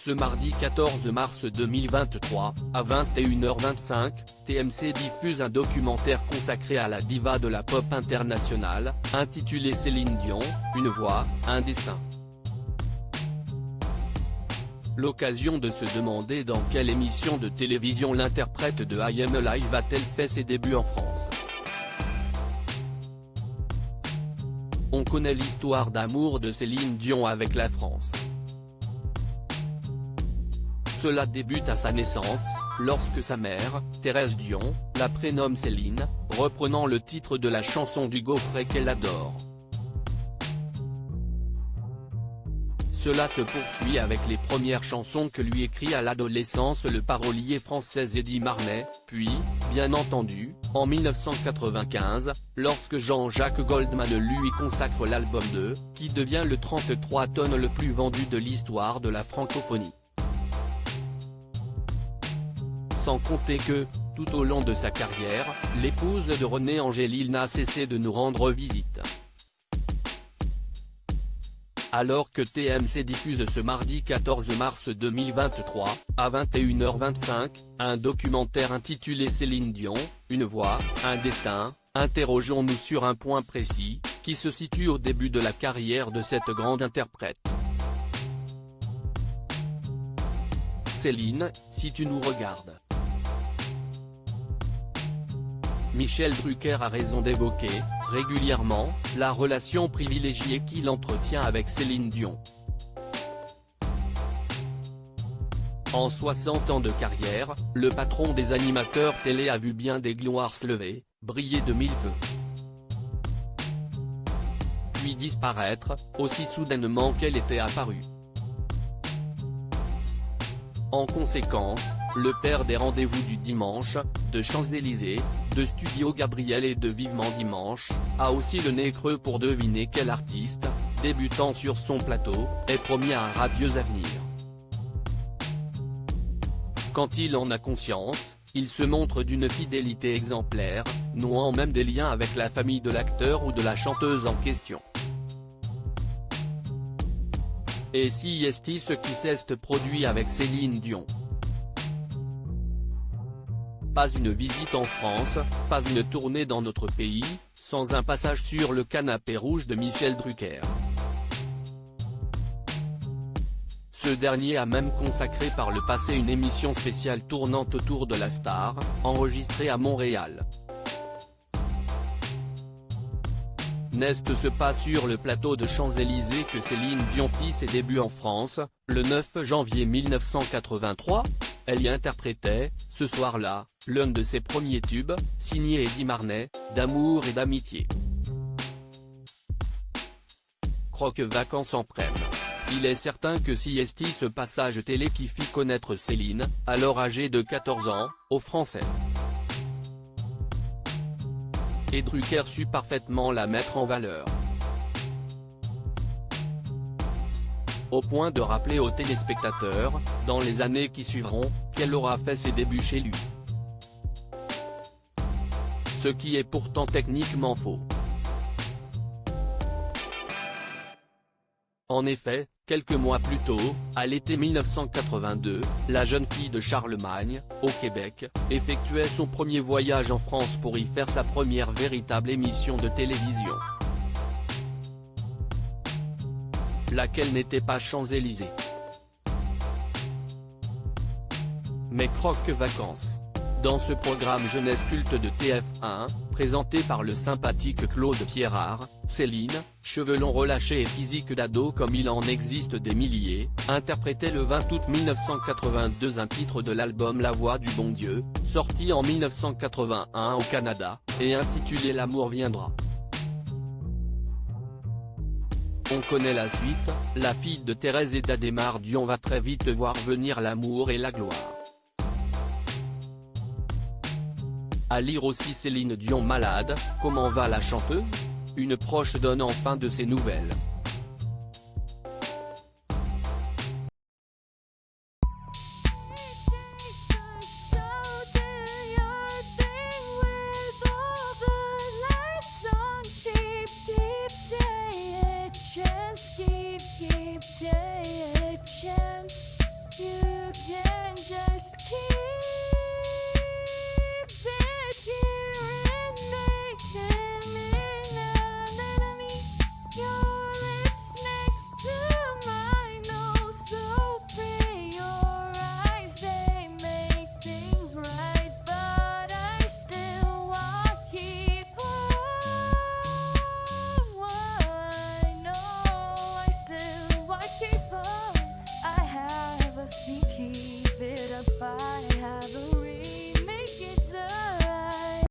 Ce mardi 14 mars 2023, à 21h25, TMC diffuse un documentaire consacré à la diva de la pop internationale, intitulé Céline Dion, une voix, un destin. L'occasion de se demander dans quelle émission de télévision l'interprète de I Am Alive a-t-elle fait ses débuts en France. On connaît l'histoire d'amour de Céline Dion avec la France. Cela débute à sa naissance, lorsque sa mère, Thérèse Dion, la prénomme Céline, reprenant le titre de la chanson du Gaufret qu'elle adore. Cela se poursuit avec les premières chansons que lui écrit à l'adolescence le parolier français Eddy Marnay, puis, bien entendu, en 1995, lorsque Jean-Jacques Goldman lui consacre l'album 2, qui devient le 33 tonnes le plus vendu de l'histoire de la francophonie. Sans compter que, tout au long de sa carrière, l'épouse de René Angélil n'a cessé de nous rendre visite. Alors que TMC diffuse ce mardi 14 mars 2023, à 21h25, un documentaire intitulé Céline Dion, une voix, un destin, interrogeons-nous sur un point précis, qui se situe au début de la carrière de cette grande interprète. Céline, si tu nous regardes. Michel Drucker a raison d'évoquer, régulièrement, la relation privilégiée qu'il entretient avec Céline Dion. En 60 ans de carrière, le patron des animateurs télé a vu bien des gloires se lever, briller de mille feux. Puis disparaître, aussi soudainement qu'elle était apparue. En conséquence, le père des rendez-vous du dimanche, de Champs-Élysées, de Studio Gabriel et de Vivement Dimanche, a aussi le nez creux pour deviner quel artiste, débutant sur son plateau, est promis à un radieux avenir. Quand il en a conscience, il se montre d'une fidélité exemplaire, nouant même des liens avec la famille de l'acteur ou de la chanteuse en question. Et si est ce qui s'est produit avec Céline Dion? Pas une visite en France, pas une tournée dans notre pays, sans un passage sur le canapé rouge de Michel Drucker. Ce dernier a même consacré par le passé une émission spéciale tournant autour de la star, enregistrée à Montréal. N'est-ce pas sur le plateau de Champs-Élysées que Céline Dion fit ses débuts en France, le 9 janvier 1983 ? Elle y interprétait, ce soir-là, l'un de ses premiers tubes, signé Eddy Marnay, d'amour et d'amitié. Croque vacances en prime. Il est certain que si ce passage télé qui fit connaître Céline, alors âgée de 14 ans, aux Français. Et Drucker sut parfaitement la mettre en valeur. Au point de rappeler aux téléspectateurs, dans les années qui suivront, qu'elle aura fait ses débuts chez lui. Ce qui est pourtant techniquement faux. En effet, quelques mois plus tôt, à l'été 1982, la jeune fille de Charlemagne, au Québec, effectuait son premier voyage en France pour y faire sa première véritable émission de télévision. Laquelle n'était pas Champs-Élysées. Mais Croque vacances. Dans ce programme jeunesse culte de TF1, présenté par le sympathique Claude Pierrard, Céline, cheveux longs relâchés et physique d'ado comme il en existe des milliers, interprétait le 20 août 1982 un titre de l'album La Voix du Bon Dieu, sorti en 1981 au Canada, et intitulé L'amour viendra. On connaît la suite, la fille de Thérèse et d'Adhémar Dion va très vite voir venir l'amour et la gloire. À lire aussi Céline Dion malade, comment va la chanteuse? Une proche donne enfin de ses nouvelles.